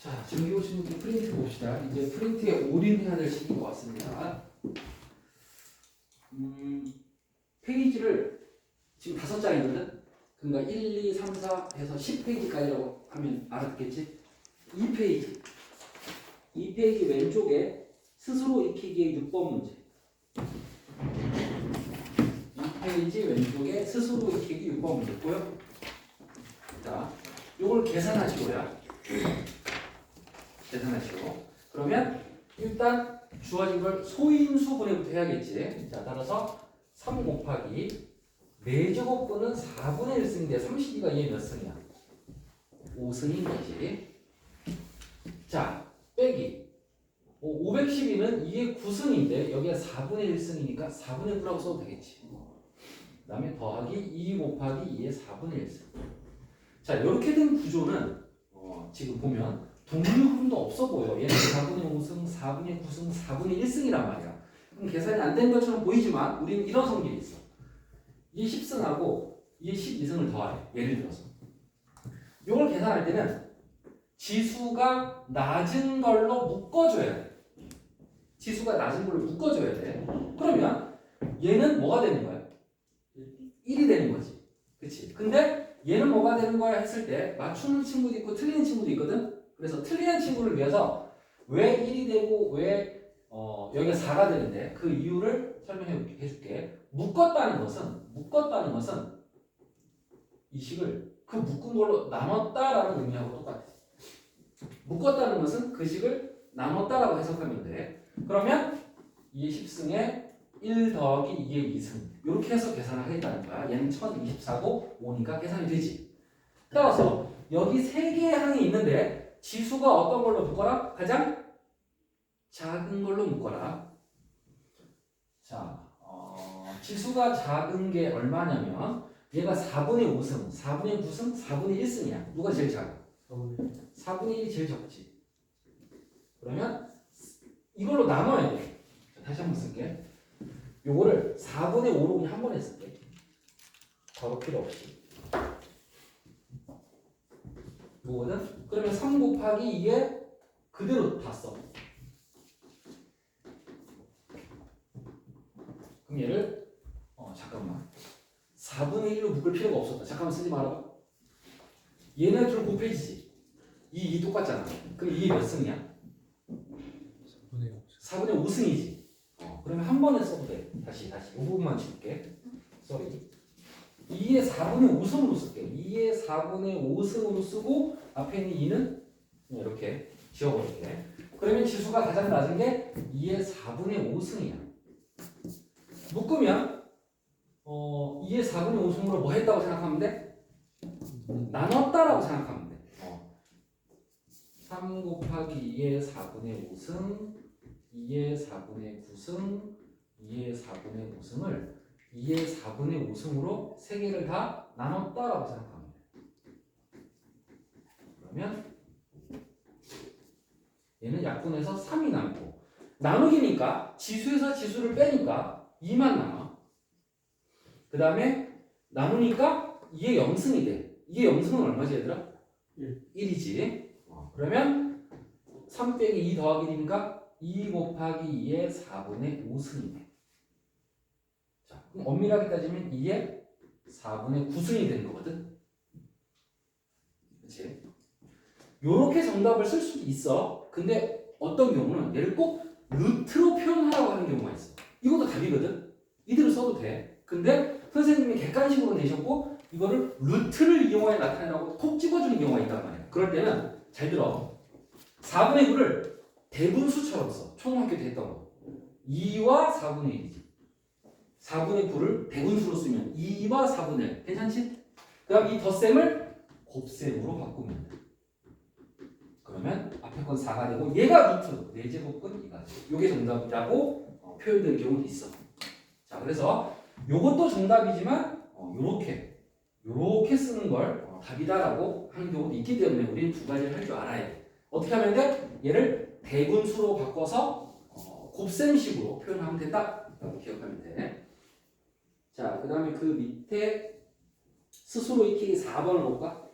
자, 지금 이 친구들 프린트 봅시다. 이제 프린트에 올인해야 될 시기가 왔습니다. 페이지를 지금 5장이거든? 그러니까 1, 2, 3, 4 해서 10페이지까지라고 하면 알았겠지? 2페이지. 2페이지 왼쪽에 스스로 익히기의 6번 문제. 2페이지 왼쪽에 스스로 익히기 6번 문제고요. 자, 요걸 계산하시고요. 계산하시고. 그러면 일단 주어진 걸 소인수분해부터 해야겠지. 자, 따라서 3 곱하기 4제곱분은 4분의 1승인데 32가 얘 몇 승이야? 5승인 거지. 자, 빼기 512는 이게 9승인데 여기가 4분의 1승이니까 4분의 9라고 써도 되겠지. 그 다음에 더하기 2 곱하기 2의 4분의 1승. 자, 이렇게 된 구조는 지금 보면 동류분도 없어 보여. 얘는 4분의 5승, 4분의 9승, 4분의 1승이란 말이야. 그럼 계산이 안 된 것처럼 보이지만 우리는 이런 성질이 있어. 이 10승하고 이 12승을 더해. 예를 들어서. 이걸 계산할 때는 지수가 낮은 걸로 묶어줘야 돼. 지수가 낮은 걸로 묶어줘야 돼. 그러면 얘는 뭐가 되는 거야? 1이 되는 거지. 그치? 근데 얘는 뭐가 되는 거야 했을 때 맞추는 친구도 있고 틀리는 친구도 있거든? 그래서 틀리는 친구를 위해서 왜 1이 되고 왜 여기가 4가 되는데 그 이유를 설명해 줄게. 묶었다는 것은 이 식을 그 묶은 걸로 나눴다라는 의미하고 똑같아. 묶었다는 것은 그 식을 나눴다라고 해석하면 돼. 그러면 2의 10승에 1 더하기 2의 2승 이렇게 해서 계산을 하겠다는 거야. 얘는 1024고 5니까 계산이 되지. 따라서 여기 3개의 항이 있는데 지수가 어떤 걸로 묶어라? 가장 작은 걸로 묶어라. 자, 지수가 작은 게 얼마냐면 얘가 4분의 5승, 4분의 9승, 4분의 1승이야. 누가 제일 작아? 4분의 1이 제일 적지. 그러면 이걸로 나눠야 돼. 자, 다시 한번 쓸게. 요거를 4분의 5로 그냥 한 번에 쓸게. 바로 필요 없이. 요거는 그러면 3 곱하기 이게 그대로 다 써. 그럼 얘를 잠깐만 4분의 1로 묶을 필요가 없었다. 잠깐만 쓰지 말아봐. 얘네 둘 곱해지지. 이 똑같잖아. 그럼 이게 몇 승이야? 4분의 5승이지. 그러면 한 번에 써도 돼. 다시 이 부분만 줄게. 쏘리. 2의 4분의 5승으로 쓸게. 2의 4분의 5승으로 쓰고 앞에 있는 2는 이렇게 지워버릴게. 그러면 지수가 가장 낮은 게 2의 4분의 5승이야. 묶으면 2의 4분의 5승으로 뭐 했다고 생각하면 돼? 나눴다라고 생각하면 돼. 3 곱하기 2의 4분의 5승 2의 4분의 9승 2의 4분의 5승을 2의 4분의 5승으로 3개를 다 나눴다라고 생각하면 돼. 그러면 얘는 약분해서 3이 남고 나누기니까 지수에서 지수를 빼니까 2만 남아. 그 다음에 나누니까 2의 0승이 돼. 2의 0승은 얼마지 얘들아? 1이지. 그러면 3 빼기 2 더하기 1이니까 2 곱하기 2의 4분의 5승이네. 자, 그럼 엄밀하게 따지면 2의 4분의 9승이 되는 거거든. 그치? 요렇게 정답을 쓸 수도 있어. 근데 어떤 경우는 얘를 꼭 루트로 표현하라고 하는 경우가 있어. 이것도 답이거든. 이대로 써도 돼. 근데 선생님이 객관식으로 내셨고 이거를 루트를 이용해 나타내라고 콕 집어주는 경우가 있단 말이야. 그럴 때는 잘 들어. 4분의 9를 대분수처럼 써. 초등학교 때 했던 거. 2와 4분의 1이지. 4분의 9를 대분수로 쓰면 2와 4분의 1. 괜찮지? 그 다음 이 덧셈을 곱셈으로 바꾸면 돼. 그러면 앞에 건 4가 되고 얘가 루트 4제곱은 2가 돼. 요게 정답이라고 표현된 경우도 있어. 자, 그래서 요것도 정답이지만 요렇게 쓰는 걸 답이다라고 하는 경우도 있기 때문에 우리는 두 가지를 할 줄 알아야 돼. 어떻게 하면 돼? 얘를 대분수로 바꿔서 곱셈식으로 표현하면 된다라고 기억하면 돼. 자, 그 다음에 그 밑에 스스로 익히기 4번을 볼까?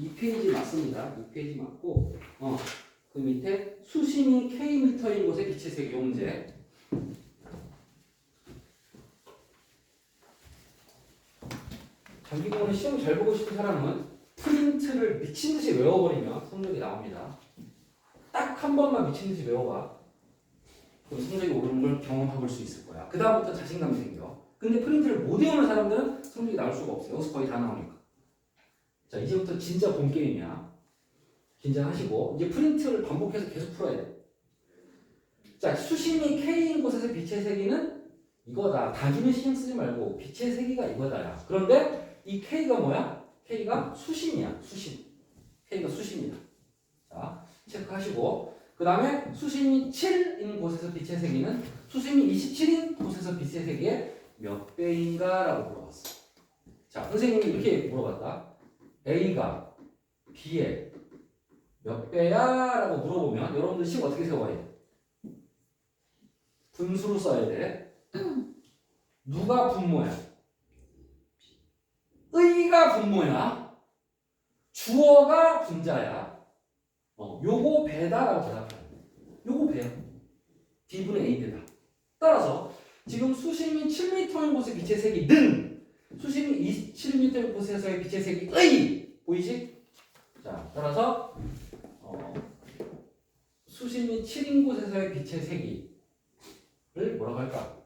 2페이지 맞습니다. 2페이지 맞고 그 밑에 수심이 K미터인 곳의 빛의 세기 문제. 장기공원은 시험 잘 보고 싶은 사람은 프린트를 미친 듯이 외워버리면 성적이 나옵니다. 딱 한 번만 미친 듯이 외워봐. 그럼 성적이 오르는 걸 경험해볼 수 있을 거야. 그 다음부터 자신감이 생겨. 근데 프린트를 못 외우는 사람들은 성적이 나올 수가 없어요. 여기서 거의 다 나오니까. 자, 이제부터 진짜 본 게임이야. 긴장하시고 이제 프린트를 반복해서 계속 풀어야 돼. 자, 수심이 K인 곳에서 빛의 세기는 이거다. 다중에 신경 쓰지 말고 빛의 세기가 이거다야. 그런데 이 K가 뭐야? K가 수심이야. 수심. K가 수심이야. 자, 체크하시고 그 다음에 수심이 7인 곳에서 빛의 세기는 수심이 27인 곳에서 빛의 세기의 몇 배인가? 라고 물어봤어. 자, 선생님이 이렇게 물어봤다. A가 B의 몇 배야? 라고 물어보면 여러분들 식 어떻게 세워야 돼? 분수로 써야 돼. 누가 분모야? 의가 분모야. 주어가 분자야. 요거 배다라고 대답하는 거야. 요거 배야. D분의 A 배다. 따라서 지금 수심이 7m인 곳의 빛의 세기는 수심이 27m인 곳에서의 빛의 세기의 보이지? 자, 따라서 수심이 7인 곳에서의 빛의 세기를 뭐라고 할까?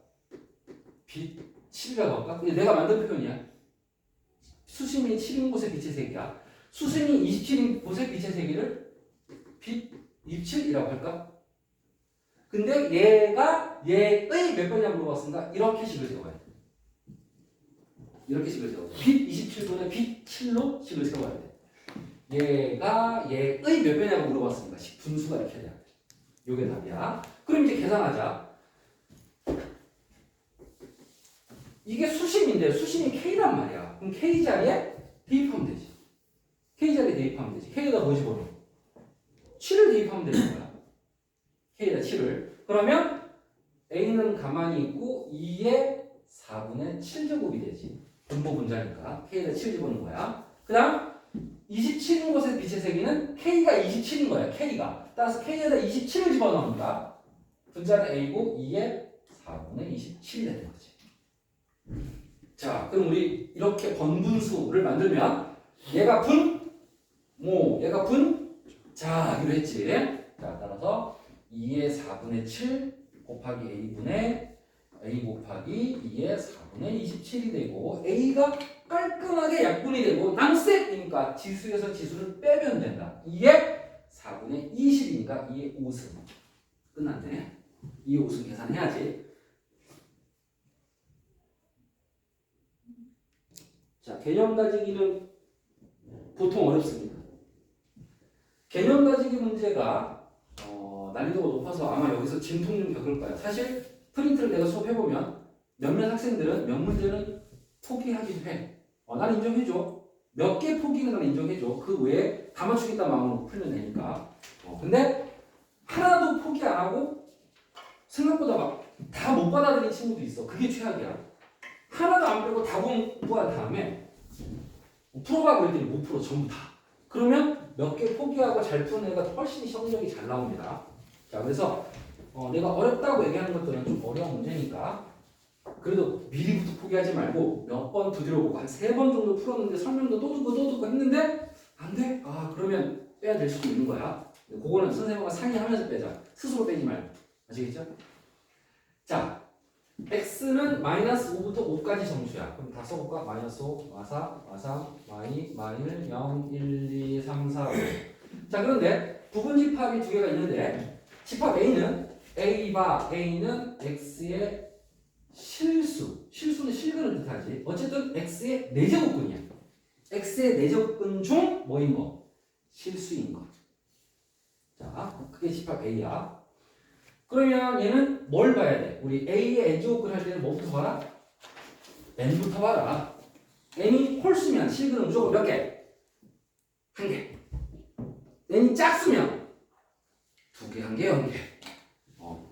빛 7이라고 할까? 이게 내가 만든 표현이야. 수심이 7인 곳의 빛의 세기야. 수심이 27인 곳의 빛의 세기를 빛 27이라고 할까? 근데 얘가 얘의 몇 번이냐고 물어봤으니까 이렇게 식을 세워야 돼. 이렇게 식을 세워야 돼. 빛 27분의 빛 7로 식을 세워야 돼. 얘가 얘의 몇 배냐고 물어봤으니까 분수가 이렇게 돼야 돼. 요게 답이야. 그럼 이제 계산하자. 이게 수심인데 수심이 K란 말이야. 그럼 K 자리에 대입하면 되지. K 자리에 대입하면 되지. K에다 뭐 집어넣어? 7을 대입하면 되는 거야. K에다 7을. 그러면 A는 가만히 있고 2의 4분의 7제곱이 되지. 분모 분자니까 K에다 7 집어넣는 거야. 그 다음 27인 곳의 빛의 세기는 K가 27인 거야. K가. 따라서 K에다 27을 집어넣으니까 분자는 A고 2의 4분의 27이 되는 거지. 자, 그럼 우리 이렇게 번분수를 만들면 얘가 분, 얘가 분, 자기로 했지. 자, 따라서 2의 4분의 7 곱하기 A분의 A 곱하기 2의 4분의 27이 되고 A가 깔끔하게 약분이 되고 낭셋이니까 지수에서 지수를 빼면 된다. 2의 4분의 20이니까 2의 5승. 끝났네. 2의 5승 계산해야지. 자, 개념 다지기는 보통 어렵습니다. 개념 다지기 문제가 난이도가 높아서 아마 여기서 진통 좀 겪을 거야. 사실 프린트를 내가 수업해보면 몇몇 학생들은 몇 문제는 포기하기도 해. 나는 인정해줘. 몇 개 포기는 나는 인정해줘. 그 외에 다 맞추겠다는 마음으로 풀면 되니까. 근데 하나도 포기 안 하고 생각보다 막 다 못 받아들인 친구도 있어. 그게 최악이야. 하나도 안 빼고 다 공부한 다음에 풀어봐 그랬더니 못 풀어. 전부 다. 그러면 몇 개 포기하고 잘 푸는 애가 훨씬 성적이 잘 나옵니다. 자, 그래서 내가 어렵다고 얘기하는 것들은 좀 어려운 문제니까 그래도 미리부터 포기하지 말고 몇 번 두드려 보고 한 3번 정도 풀었는데 설명도 또 듣고 했는데 안 돼? 그러면 빼야 될 수도 있는 거야. 그거는 선생님과 상의하면서 빼자. 스스로 빼지 말고. 아시겠죠? 자, x는 마이너스 5부터 5까지 정수야. 그럼 다 써볼까? 마이너스 5, 마사, 마삼, 마이, 마일, 0, 1, 2, 3, 4, 5. 자, 그런데 부분 집합이 두 개가 있는데 집합 A는 A는 x의 실수는 실근을 뜻하지. 어쨌든 x의 4제곱근이야. x의 4제곱근 중 뭐인 거? 실수인 거. 자, 그게 집합 A야. 그러면 얘는 뭘 봐야 돼? 우리 A의 n제곱근 할 때는 뭐부터 봐라? n부터 봐라. n이 홀수면 실근은 무조건 몇 개? 한 개. n이 짝수면 두 개, 한 개, 0개.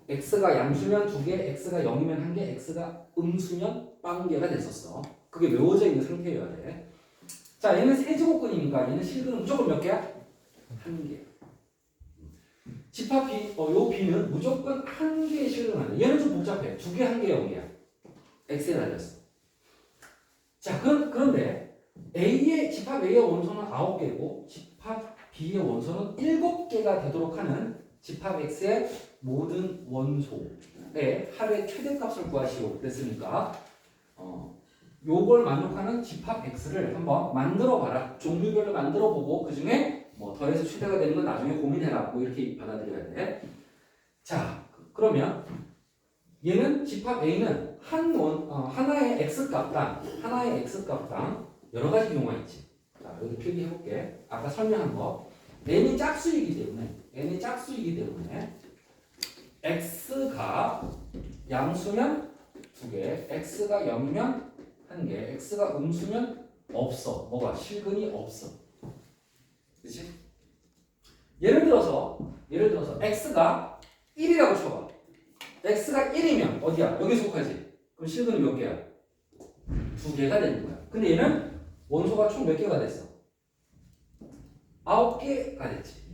x가 양수면 두 개, x가 0이면 한 개, x가 음수면 빵개가 됐었어. 그게 외워져 있는 상태여야 돼. 자, 얘는 세제곱근이니까 얘는 실근은 무조건 몇 개야? 한 개. 집합 B, 요 B는 무조건 한 개의 실근을 한다. 얘는 좀 복잡해. 두 개, 한 개, 0개야. X에 달렸어. 자, 그런데 A의 집합 A의 원소는 9개고 집합 B의 원소는 7개가 되도록 하는 집합 X의 모든 원소의 합의 최대값을 구하시오. 그랬으니까 요걸 만족하는 집합 X를 한번 만들어 봐라. 종류별로 만들어 보고 그 중에 뭐 더해서 최대가 되는 건 나중에 고민해라. 뭐 이렇게 받아들여야 돼. 자, 그러면 얘는 집합 A는 하나의 X값당 여러 가지 경우가 있지. 자, 여기 필기해 볼게. 아까 설명한 거. n이 짝수이기 때문에 x가 양수면 2개, x가 0면 1개, x가 음수면 없어. 뭐가? 실근이 없어. 그치? 예를 들어서 x가 1이라고 쳐봐. x가 1이면 어디야? 여기 속하지? 그럼 실근이 몇 개야? 2개가 되는 거야. 근데 얘는 원소가 총 몇 개가 됐어? 9개가 됐지.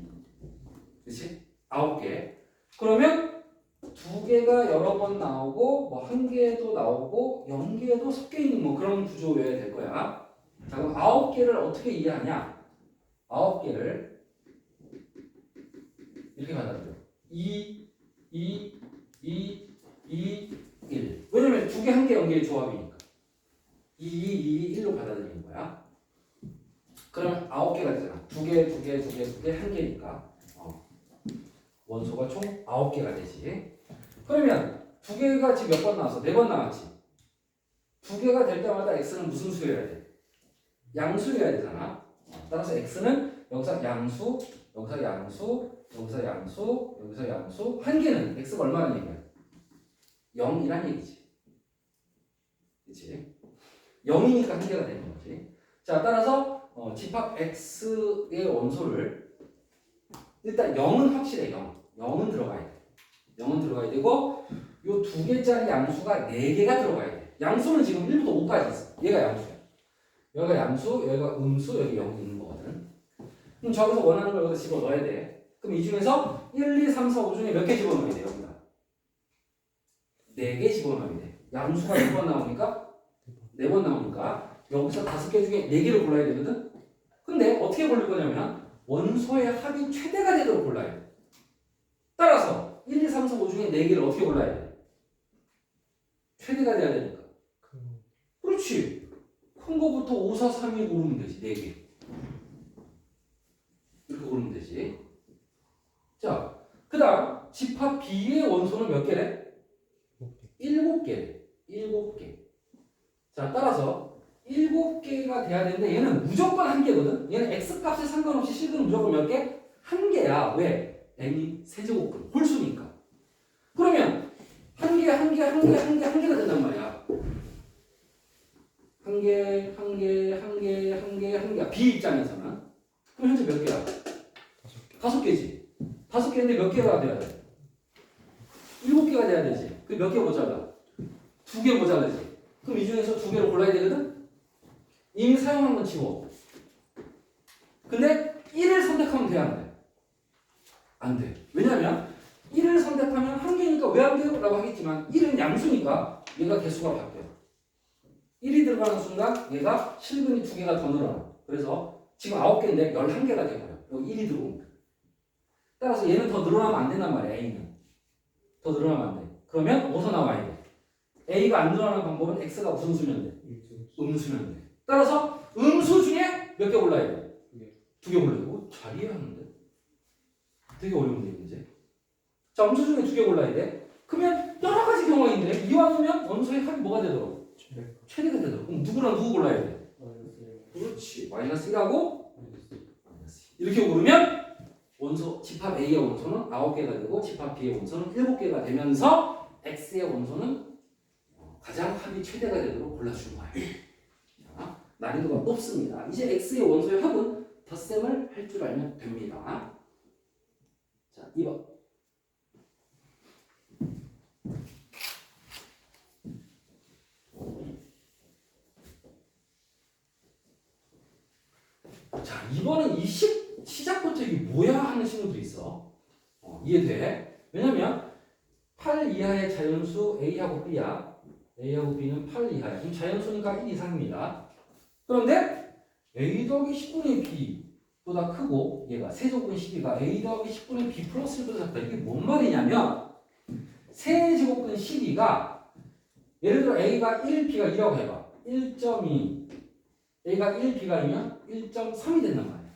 그치? 9개. 그러면 2개가 여러 번 나오고 뭐 1개도 나오고 0개도 섞여 있는 뭐 그런 구조여야 될 거야. 자, 그럼 9개를 어떻게 이해하냐? 9개를 이렇게 받아들여. 2, 2, 2, 2, 1. 왜냐면 2개, 1개, 0개의 조합이니까. 2, 2, 2, 1로 받아들이는 거야. 그러면 9개가 되잖아. 2개, 2개, 2개, 2개, 1개니까. 원소가 총 9개가 되지. 그러면 2개가 지금 몇 번 나왔어? 4번 나왔지. 2개가 될 때마다 x는 무슨 수여야 돼? 양수여야 되잖아. 따라서 x는 여기서 양수, 여기서 양수, 여기서 양수, 여기서 양수. 한 개는 x가 얼마나 얘기야? 0이란 얘기지. 그치? 0이니까 한 개가 되는 거지. 자, 따라서 집합 x의 원소를 일단 0은 확실해. 0은 들어가야 돼. 0은 들어가야 되고 요 2개짜리 양수가 4개가 들어가야 돼. 양수는 지금 1부터 5까지 있어. 얘가 양수야. 여기가 양수, 여기가 음수, 여기 0이 있는 거거든. 그럼 저기서 원하는 걸 여기다 집어넣어야 돼. 그럼 이 중에서 1, 2, 3, 4, 5 중에 몇 개 집어넣어야 돼? 여기다 4개 집어넣어야 돼. 양수가 몇 번 나오니까? 4번 나오니까 여기서 5개 중에 4개를 골라야 되거든? 근데 어떻게 고를 거냐면 원소의 합이 최대가 되도록 골라야 돼. 따라서 1, 2, 3, 4, 5 중에 4개를 어떻게 골라야 돼? 최대가 돼야 되니까. 그렇지. 큰 거부터 5, 4, 3, 2 고르면 되지. 4개. 이렇게 고르면 되지. 자, 그 다음 집합 B의 원소는 몇 개래? 7개래. 7개. 자, 따라서 7개가 돼야 되는데 얘는 무조건 한 개거든. 얘는 x값에 상관없이 실근은 무조건 몇 개? 한 개야. 왜? n이 세제곱근 홀수니까. 그러면 한 개가 된단 말이야. 한 개. B 입장에서는. 그럼 현재 몇 개야? 5개지. 5개인데 몇 개가 돼야 돼? 7개가 돼야 되지. 그 몇 개 모자라? 2개 모자라지. 그럼 이 중에서 2개를 골라야 되거든? 이미 사용한 건 지워. 근데 1을 선택하면 돼, 안 돼? 안 돼. 왜냐면 1을 선택하면 한 개니까 왜 안 돼요? 라고 하겠지만 1은 양수니까 얘가 개수가 바뀌어. 1이 들어가는 순간 얘가 실근이 2개가 더 늘어나. 그래서 지금 9개인데 11개가 돼버려. 여기 1이 들어오니까. 따라서 얘는 더 늘어나면 안 된단 말이야. A는. 더 늘어나면 안 돼. 그러면 어디서 나와야 돼? A가 안 늘어나는 방법은 X가 무슨 수면 돼? 음수면 돼. 따라서 음수 중에 몇 개 골라야 돼? 2개 골라야 돼. 잘 이해하는데? 되게 어려운데 문제. 자, 음수 중에 2개 골라야 돼. 그러면 여러 가지 경우가 있는데 이왕이면 원소의 합이 뭐가 되도록? 최대가 되도록. 그럼 누구랑 누구 골라야 돼? 그렇지. 마이너스 1하고 마이너스 2. 이렇게 고르면 원소 집합 A의 원소는 9개가 되고 집합 B의 원소는 7개가 되면서 X의 원소는 가장 합이 최대가 되도록 골라준 거예요. 자, 난이도가 높습니다. 이제 X의 원소의 합은 덧셈을 할 줄 알면 됩니다. 자, 2번. 자, 이번은 이 시작부터 이게 뭐야 하는 친구들이 있어. 이해돼? 왜냐면 8 이하의 자연수 A하고 B야. A하고 B는 8 이하야. 그럼 자연수니까 1 이상입니다. 그런데 A 더하기 10분의 B보다 크고 얘가 세제곱은 12가 A 더하기 10분의 B 플러스 1보다 작다. 이게 뭔 말이냐면 세제곱은 12가 예를 들어 A가 1, B가 2라고 해봐. 1.2 A가 1, B가 2면 1.3이 된단 말이야.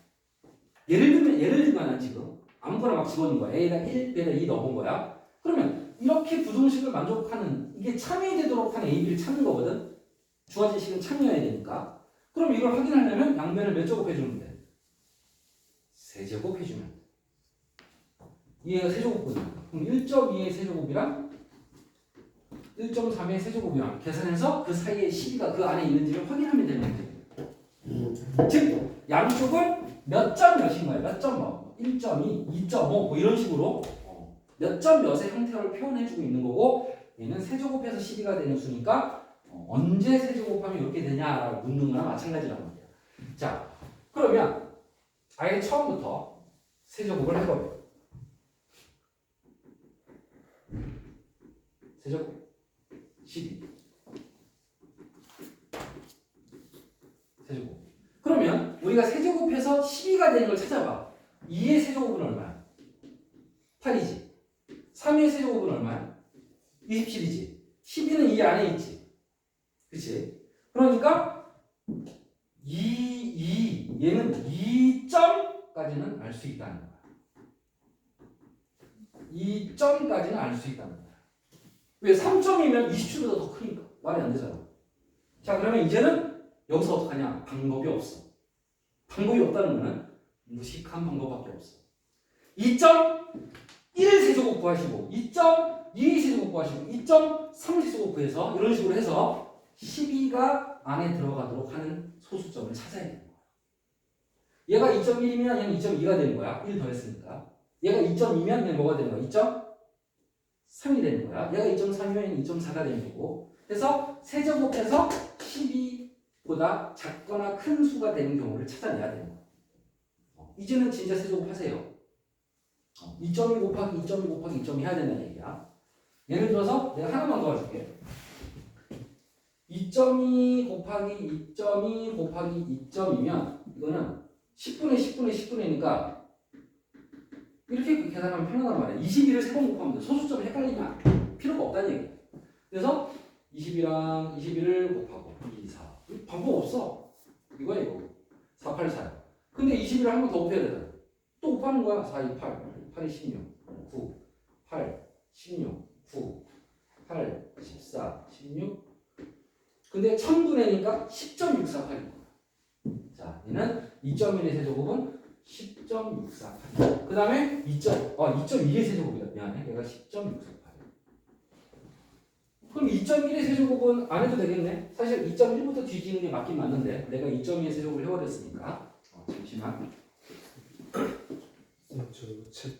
예를 들면 난 지금 아무거나 막 집어넣은 거야. A가 1, B가 2 넣어본 거야. 그러면 이렇게 부등식을 만족하는 이게 참여되도록 하는 AB를 찾는 거거든. 주어진 식은 참여해야 되니까. 그럼 이걸 확인하려면 양면을 몇 제곱 해주면 돼? 세제곱 해주면 돼. 얘가 세제곱분이야. 그럼 1.2의 세제곱이랑 1.3의 세제곱이랑 계산해서 그 사이에 12가 그 안에 있는지를 확인하면 되는 거지. 즉 양쪽을 몇 점 몇인 거야. 몇 점 뭐 1.2, 2.5 뭐 이런 식으로 몇 점 몇의 형태를 표현해주고 있는 거고 얘는 세제곱해서 12가 되는 수니까 언제 세제곱하면 이렇게 되냐라고 묻는 거나 마찬가지란 말이야. 자, 그러면 아예 처음부터 세제곱을 해봐요. 세제곱 12 세제곱. 그러면 우리가 세제곱해서 12가 되는 걸 찾아봐. 2의 세제곱은 얼마야? 8이지. 3의 세제곱은 얼마야? 27이지. 12는 이 안에 있지. 그치? 그러니까 얘는 2점까지는 알 수 있다는 거야. 2점까지는 알 수 있다는 거야. 왜? 3점이면 27보다 더 크니까. 말이 안 되잖아. 자, 그러면 이제는 여기서 어떡하냐? 방법이 없어. 방법이 없다는 거는 무식한 방법밖에 없어. 2.1 세제곱 구하시고 2.2 세제곱 구하시고 2.3 세제곱 구해서 이런 식으로 해서 12가 안에 들어가도록 하는 소수점을 찾아야 되는 거야. 얘가 2.1이면 얘는 2.2가 되는 거야. 1 더했으니까. 얘가 2.2면 얘는 뭐가 되는 거야? 2.3이 되는 거야. 얘가 2.3이면 얘는 2.4가 되는 거고. 그래서 세제곱해서 12보다 작거나 큰 수가 되는 경우를 찾아내야 되는 거야. 이제는 진짜 세제곱 하세요. 2.2 곱하기 2.2 곱하기 2.2 해야 된다는 얘기야. 예를 들어서 내가 하나만 도와줄게. 2.2 곱하기 2.2 곱하기 2.2면 이거는 10분의 10분의 10분의니까 이렇게 계산하면 편하단 말이야. 22를 3번 곱하면 돼. 소수점 헷갈리면 필요가 없다는 얘기야. 그래서 22랑 21을 곱하고 2, 4 방법 없어. 이거야 이거. 4, 8, 4야. 근데 21을 한 번 더 곱해야 되잖아. 또 곱하는 거야. 4, 2, 8 8이 16 9 8 16 9 8 14 16 근데 1000분의니까 10.648인 거야. 자, 얘는 2.1의 세제곱은 10.648. 그 다음에 2.2의 세제곱이다. 미안해. 얘가 10.648. 그럼 2.1의 세제곱은 안 해도 되겠네. 사실 2.1부터 뒤지는 게 맞긴 맞는데 내가 2.2의 세제곱을 해버렸으니까 잠시만. 저 책